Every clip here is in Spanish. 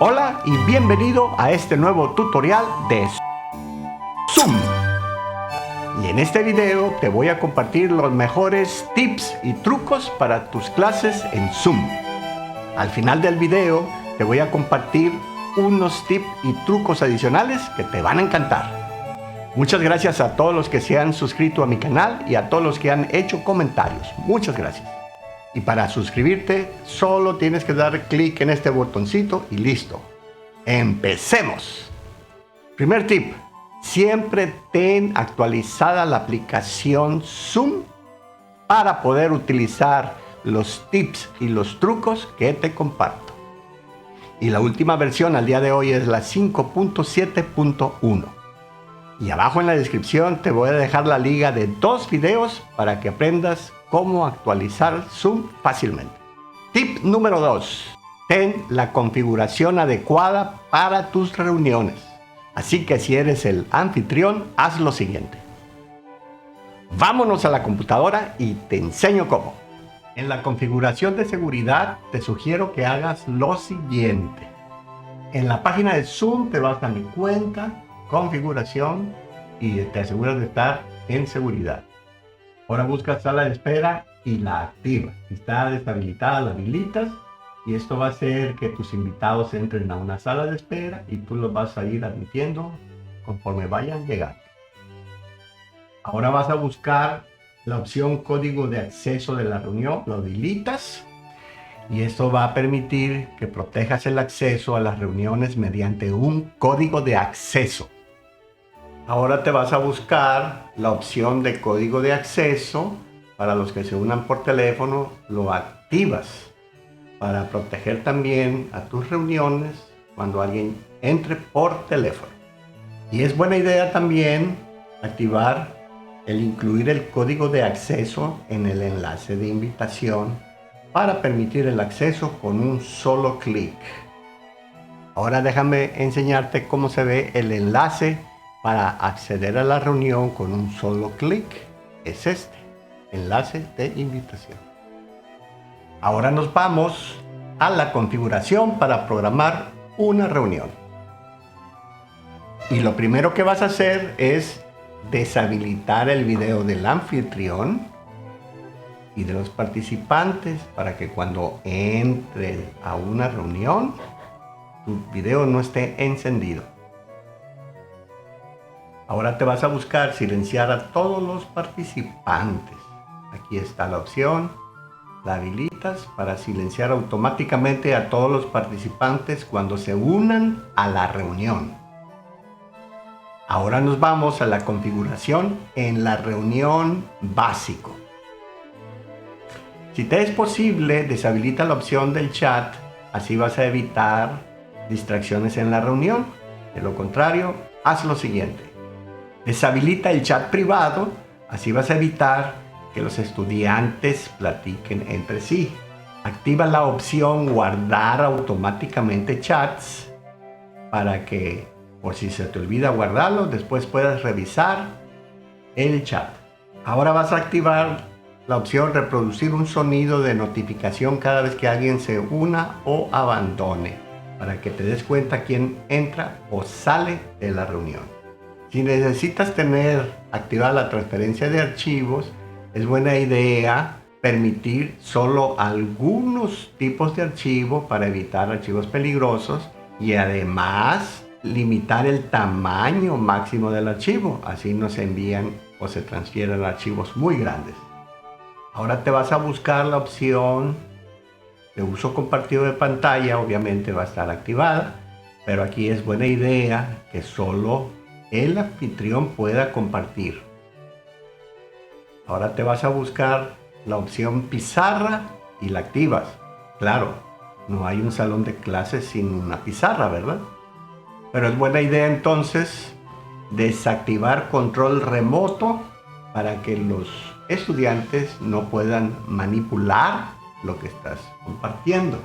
Hola y bienvenido a este nuevo tutorial de Zoom. Y en este video te voy a compartir los mejores tips y trucos para tus clases en Zoom. Al final del video te voy a compartir unos tips y trucos adicionales que te van a encantar. Muchas gracias a todos los que se han suscrito a mi canal y a todos los que han hecho comentarios. Muchas gracias. Y para suscribirte, solo tienes que dar clic en este botoncito y listo. ¡Empecemos! Primer tip. Siempre ten actualizada la aplicación Zoom para poder utilizar los tips y los trucos que te comparto. Y la última versión al día de hoy es la 5.7.1. Y abajo en la descripción te voy a dejar la liga de 2 videos para que aprendas cómo actualizar Zoom fácilmente. Tip número 2. Ten la configuración adecuada para tus reuniones. Así que si eres el anfitrión, haz lo siguiente. Vámonos a la computadora y te enseño cómo. En la configuración de seguridad te sugiero que hagas lo siguiente. En la página de Zoom te vas a mi cuenta, configuración y te aseguras de estar en seguridad. Ahora buscas sala de espera y la activas. Si está deshabilitada, la habilitas y esto va a hacer que tus invitados entren a una sala de espera y tú los vas a ir admitiendo conforme vayan llegando. Ahora vas a buscar la opción código de acceso de la reunión, lo habilitas y esto va a permitir que protejas el acceso a las reuniones mediante un código de acceso. Ahora te vas a buscar la opción de código de acceso. Para los que se unan por teléfono, lo activas para proteger también a tus reuniones cuando alguien entre por teléfono. Y es buena idea también activar el incluir el código de acceso en el enlace de invitación para permitir el acceso con un solo clic. Ahora déjame enseñarte cómo se ve el enlace para acceder a la reunión con un solo clic. Es este, enlace de invitación. Ahora nos vamos a la configuración para programar una reunión. Y lo primero que vas a hacer es deshabilitar el video del anfitrión y de los participantes para que cuando entre a una reunión, tu video no esté encendido. Ahora te vas a buscar silenciar a todos los participantes. Aquí está la opción. La habilitas para silenciar automáticamente a todos los participantes cuando se unan a la reunión. Ahora nos vamos a la configuración en la reunión básico. Si te es posible, deshabilita la opción del chat. Así vas a evitar distracciones en la reunión. De lo contrario, haz lo siguiente. Deshabilita el chat privado, así vas a evitar que los estudiantes platiquen entre sí. Activa la opción guardar automáticamente chats para que, por si se te olvida guardarlo, después puedas revisar el chat. Ahora vas a activar la opción reproducir un sonido de notificación cada vez que alguien se una o abandone, para que te des cuenta quién entra o sale de la reunión. Si necesitas tener activada la transferencia de archivos, es buena idea permitir solo algunos tipos de archivo para evitar archivos peligrosos y además limitar el tamaño máximo del archivo. Así no se envían o se transfieren archivos muy grandes. Ahora te vas a buscar la opción de uso compartido de pantalla, obviamente va a estar activada, pero aquí es buena idea que solo el anfitrión pueda compartir. Ahora te vas a buscar la opción pizarra y la activas. Claro, no hay un salón de clases sin una pizarra, ¿verdad? Pero es buena idea entonces desactivar control remoto para que los estudiantes no puedan manipular lo que estás compartiendo.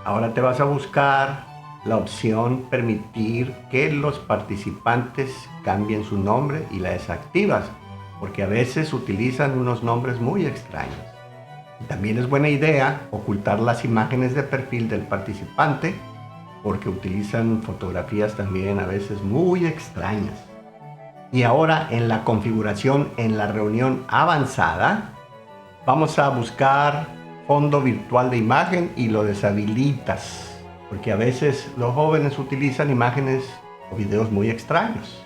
Ahora te vas a buscar la opción permitir que los participantes cambien su nombre y la desactivas, porque a veces utilizan unos nombres muy extraños. También es buena idea ocultar las imágenes de perfil del participante porque utilizan fotografías también a veces muy extrañas. Y ahora en la configuración en la reunión avanzada, vamos a buscar fondo virtual de imagen y lo deshabilitas, porque a veces los jóvenes utilizan imágenes o videos muy extraños.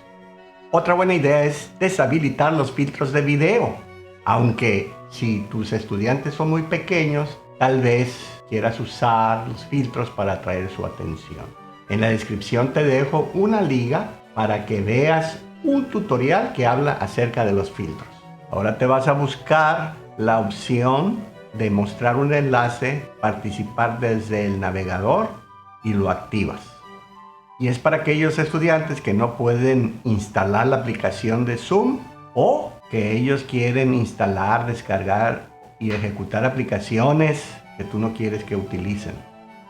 Otra buena idea es deshabilitar los filtros de video, aunque si tus estudiantes son muy pequeños, tal vez quieras usar los filtros para atraer su atención. En la descripción te dejo una liga para que veas un tutorial que habla acerca de los filtros. Ahora te vas a buscar la opción de mostrar un enlace, participar desde el navegador y lo activas. Y es para aquellos estudiantes que no pueden instalar la aplicación de Zoom o que ellos quieren instalar, descargar y ejecutar aplicaciones que tú no quieres que utilicen.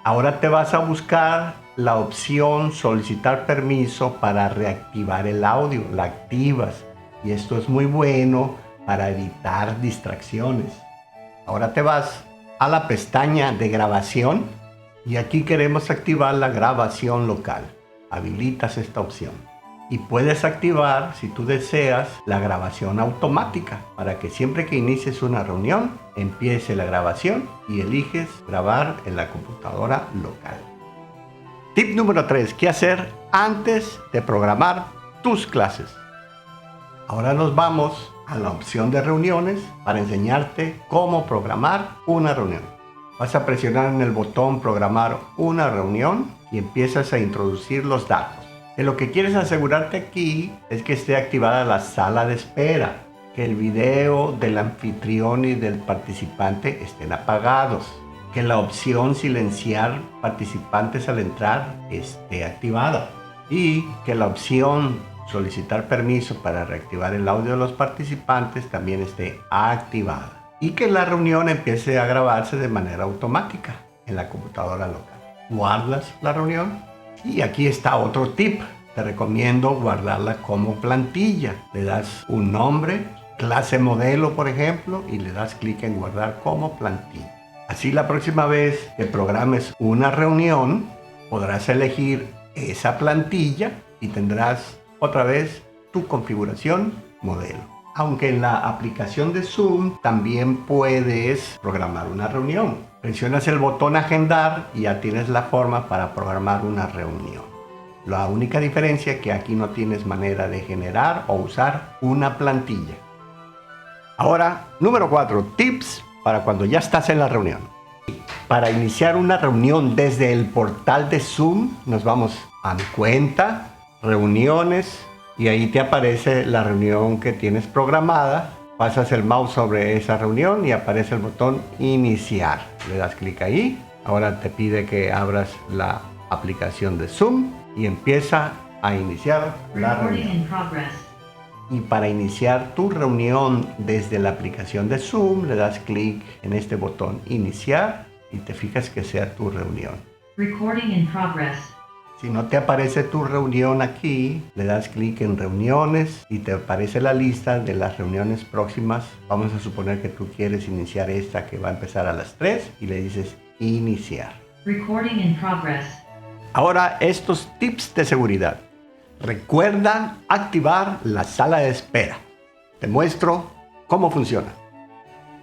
Ahora te vas a buscar la opción solicitar permiso para reactivar el audio. La activas y esto es muy bueno para evitar distracciones. Ahora te vas a la pestaña de grabación y aquí queremos activar la grabación local. Habilitas esta opción y puedes activar, si tú deseas, la grabación automática para que siempre que inicies una reunión empiece la grabación y eliges grabar en la computadora local. Tip número 3. ¿Qué hacer antes de programar tus clases? Ahora nos vamos a la opción de reuniones para enseñarte cómo programar una reunión. Vas a presionar en el botón programar una reunión y empiezas a introducir los datos. Lo que quieres asegurarte aquí es que esté activada la sala de espera, que el video del anfitrión y del participante estén apagados, que la opción silenciar participantes al entrar esté activada y que la opción solicitar permiso para reactivar el audio de los participantes también esté activada y que la reunión empiece a grabarse de manera automática en la computadora local. Guardas la reunión y aquí está otro tip. Te recomiendo guardarla como plantilla. Le das un nombre, clase modelo por ejemplo, y le das clic en guardar como plantilla. Así la próxima vez que programes una reunión podrás elegir esa plantilla y tendrás otra vez tu configuración modelo. Aunque en la aplicación de Zoom también puedes programar una reunión. Presionas el botón agendar y ya tienes la forma para programar una reunión. La única diferencia es que aquí no tienes manera de generar o usar una plantilla. Ahora, número 4, tips para cuando ya estás en la reunión. Para iniciar una reunión desde el portal de Zoom, nos vamos a mi cuenta, reuniones, y ahí te aparece la reunión que tienes programada. Pasas el mouse sobre esa reunión y aparece el botón iniciar. Le das clic ahí. Ahora te pide que abras la aplicación de Zoom y empieza a iniciar la reunión. Y para iniciar tu reunión desde la aplicación de Zoom, le das clic en este botón iniciar y te fijas que sea tu reunión. Recording in progress. Si no te aparece tu reunión aquí, le das clic en reuniones y te aparece la lista de las reuniones próximas. Vamos a suponer que tú quieres iniciar esta que va a empezar a las 3 y le dices iniciar. Recording in progress. Ahora estos tips de seguridad. Recuerda activar la sala de espera. Te muestro cómo funciona.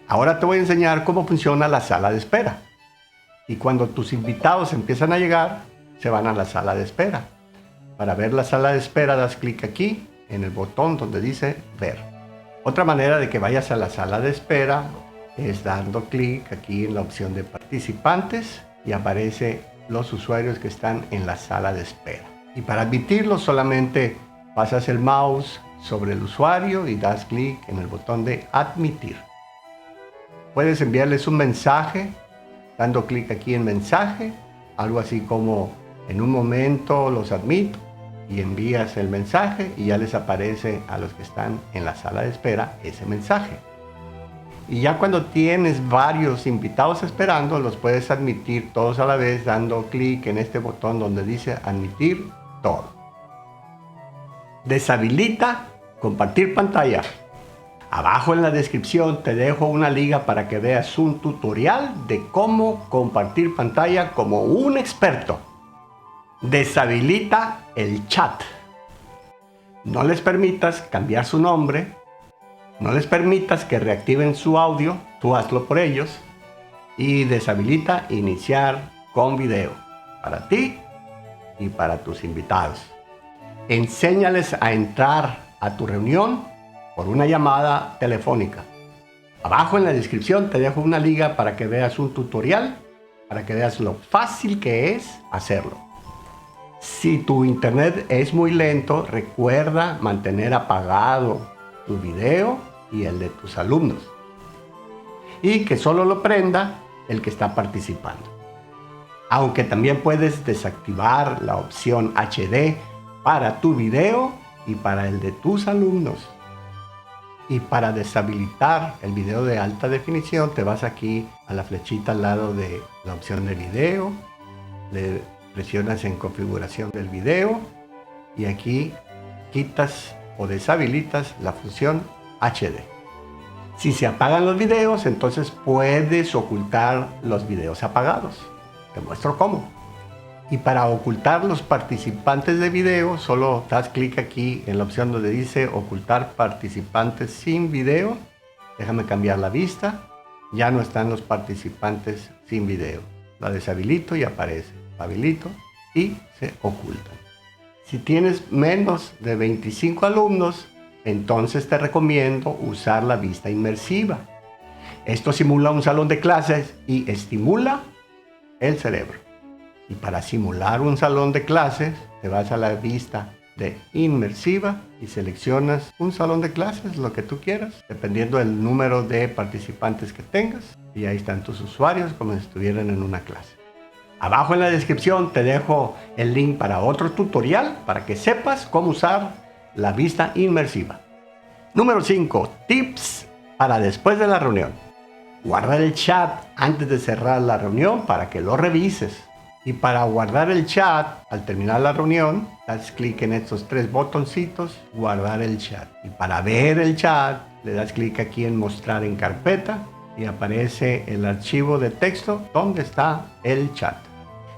Ahora te voy a enseñar cómo funciona la sala de espera. Y cuando tus invitados empiezan a llegar, se van a la sala de espera. Para ver la sala de espera, das clic aquí en el botón donde dice ver. Otra manera de que vayas a la sala de espera es dando clic aquí en la opción de participantes y aparece los usuarios que están en la sala de espera. Y para admitirlos solamente pasas el mouse sobre el usuario y das clic en el botón de admitir. Puedes enviarles un mensaje dando clic aquí en mensaje, algo así como en un momento los admito, y envías el mensaje y ya les aparece a los que están en la sala de espera ese mensaje. Y ya cuando tienes varios invitados esperando, los puedes admitir todos a la vez dando clic en este botón donde dice admitir todo. Deshabilita compartir pantalla. Abajo en la descripción te dejo una liga para que veas un tutorial de cómo compartir pantalla como un experto. Deshabilita el chat. No les permitas cambiar su nombre. No les permitas que reactiven su audio. Tú hazlo por ellos. Y deshabilita iniciar con video. Para ti y para tus invitados. Enséñales a entrar a tu reunión por una llamada telefónica. Abajo en la descripción te dejo una liga para que veas un tutorial, para que veas lo fácil que es hacerlo. Si tu internet es muy lento, recuerda mantener apagado tu video y el de tus alumnos. Y que solo lo prenda el que está participando. Aunque también puedes desactivar la opción HD para tu video y para el de tus alumnos. Y para deshabilitar el video de alta definición, te vas aquí a la flechita al lado de la opción de video, le presionas en configuración del video y aquí quitas o deshabilitas la función HD. Si se apagan los videos, entonces puedes ocultar los videos apagados. Te muestro cómo. Y para ocultar los participantes de video, solo das clic aquí en la opción donde dice ocultar participantes sin video. Déjame cambiar la vista. Ya no están los participantes sin video. La deshabilito y aparece. Habilito y se ocultan. Si tienes menos de 25 alumnos, entonces te recomiendo usar la vista inmersiva. Esto simula un salón de clases y estimula el cerebro. Y para simular un salón de clases, te vas a la vista de inmersiva y seleccionas un salón de clases, lo que tú quieras, dependiendo del número de participantes que tengas. Y ahí están tus usuarios como si estuvieran en una clase. Abajo en la descripción te dejo el link para otro tutorial para que sepas cómo usar la vista inmersiva. Número 5. Tips para después de la reunión. Guarda el chat antes de cerrar la reunión para que lo revises. Y para guardar el chat, al terminar la reunión, das clic en estos tres botoncitos, guardar el chat. Y para ver el chat, le das clic aquí en mostrar en carpeta y aparece el archivo de texto donde está el chat.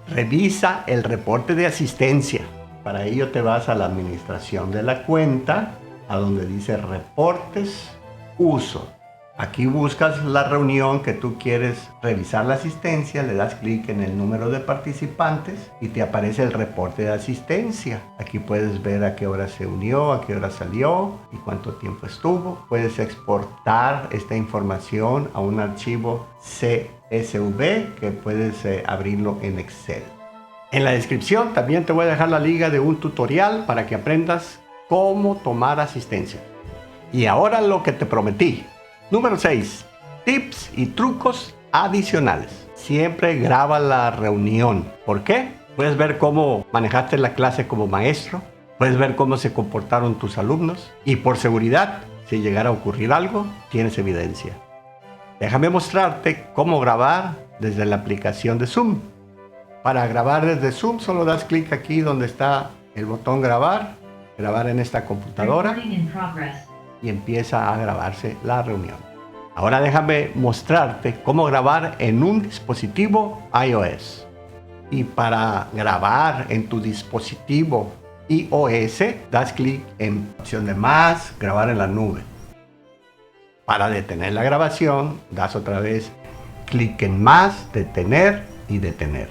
Revisa el reporte de asistencia. Para ello te vas a la administración de la cuenta, a donde dice reportes, uso. Aquí buscas la reunión que tú quieres revisar la asistencia, le das clic en el número de participantes y te aparece el reporte de asistencia. Aquí puedes ver a qué hora se unió, a qué hora salió y cuánto tiempo estuvo. Puedes exportar esta información a un archivo CSV que puedes abrirlo en Excel. En la descripción también te voy a dejar la liga de un tutorial para que aprendas cómo tomar asistencia. Y ahora lo que te prometí. Número 6. Tips y trucos adicionales. Siempre graba la reunión. ¿Por qué? Puedes ver cómo manejaste la clase como maestro. Puedes ver cómo se comportaron tus alumnos. Y por seguridad, si llegara a ocurrir algo, tienes evidencia. Déjame mostrarte cómo grabar desde la aplicación de Zoom. Para grabar desde Zoom, solo das clic aquí donde está el botón grabar. Grabar en esta computadora. Y empieza a grabarse la reunión. Ahora déjame mostrarte cómo grabar en un dispositivo iOS. Y para grabar en tu dispositivo iOS, das clic en opción de más, grabar en la nube. Para detener la grabación, das otra vez clic en más, detener y detener.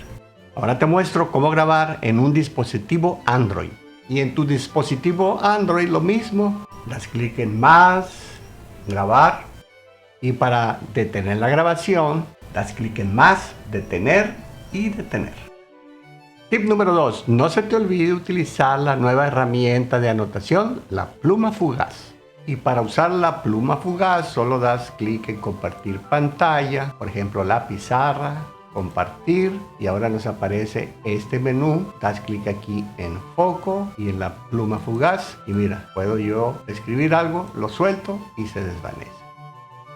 Ahora te muestro cómo grabar en un dispositivo Android. Y en tu dispositivo Android lo mismo. Das clic en más, grabar, y para detener la grabación, das clic en más, detener y detener. Tip número 2. No se te olvide utilizar la nueva herramienta de anotación, la pluma fugaz. Y para usar la pluma fugaz, solo das clic en compartir pantalla, por ejemplo la pizarra, compartir, y ahora nos aparece este menú. Das clic aquí en foco y en la pluma fugaz y mira, puedo yo escribir algo, lo suelto y se desvanece.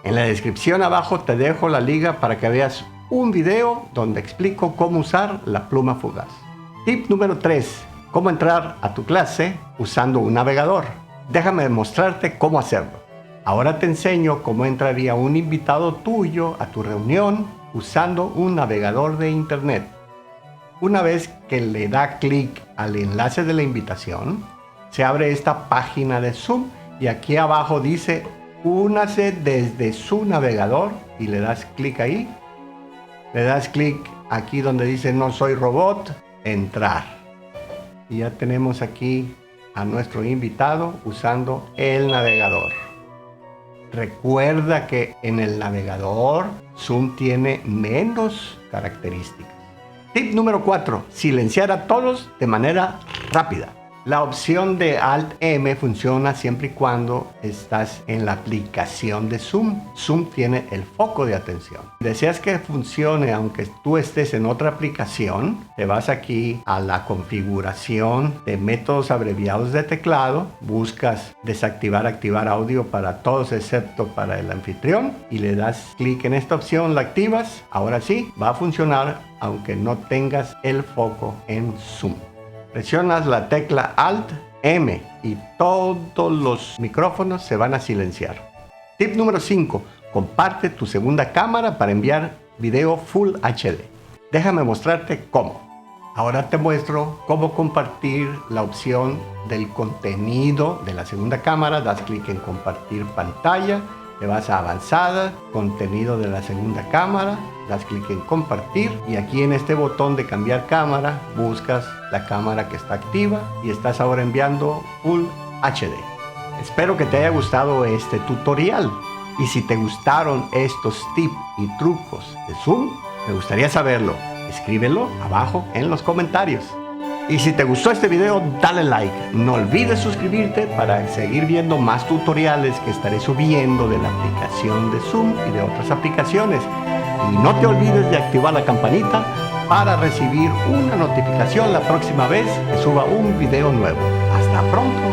En la descripción abajo te dejo la liga para que veas un video donde explico cómo usar la pluma fugaz. Tip número 3. Cómo entrar a tu clase usando un navegador. Déjame mostrarte cómo hacerlo. Ahora te enseño cómo entraría un invitado tuyo a tu reunión usando un navegador de internet. Una vez que le da clic al enlace de la invitación, se abre esta página de Zoom y aquí abajo dice únase desde su navegador y le das clic ahí. Le das clic aquí donde dice no soy robot, entrar. Y ya tenemos aquí a nuestro invitado usando el navegador. Recuerda que en el navegador Zoom tiene menos características. Tip número 4. Silenciar a todos de manera rápida. La opción de Alt-M funciona siempre y cuando estás en la aplicación de Zoom. Zoom tiene el foco de atención. Si deseas que funcione aunque tú estés en otra aplicación, te vas aquí a la configuración de métodos abreviados de teclado, buscas desactivar, activar audio para todos excepto para el anfitrión y le das clic en esta opción, la activas. Ahora sí, va a funcionar aunque no tengas el foco en Zoom. Presionas la tecla Alt-M y todos los micrófonos se van a silenciar. Tip número 5. Comparte tu segunda cámara para enviar video Full HD. Déjame mostrarte cómo. Ahora te muestro cómo compartir la opción del contenido de la segunda cámara. Das clic en compartir pantalla. Te vas a avanzada, contenido de la segunda cámara, das clic en compartir y aquí en este botón de cambiar cámara buscas la cámara que está activa y estás ahora enviando Full HD. Espero que te haya gustado este tutorial y si te gustaron estos tips y trucos de Zoom, me gustaría saberlo. Escríbelo abajo en los comentarios. Y si te gustó este video, dale like. No olvides suscribirte para seguir viendo más tutoriales que estaré subiendo de la aplicación de Zoom y de otras aplicaciones. Y no te olvides de activar la campanita para recibir una notificación la próxima vez que suba un video nuevo. Hasta pronto.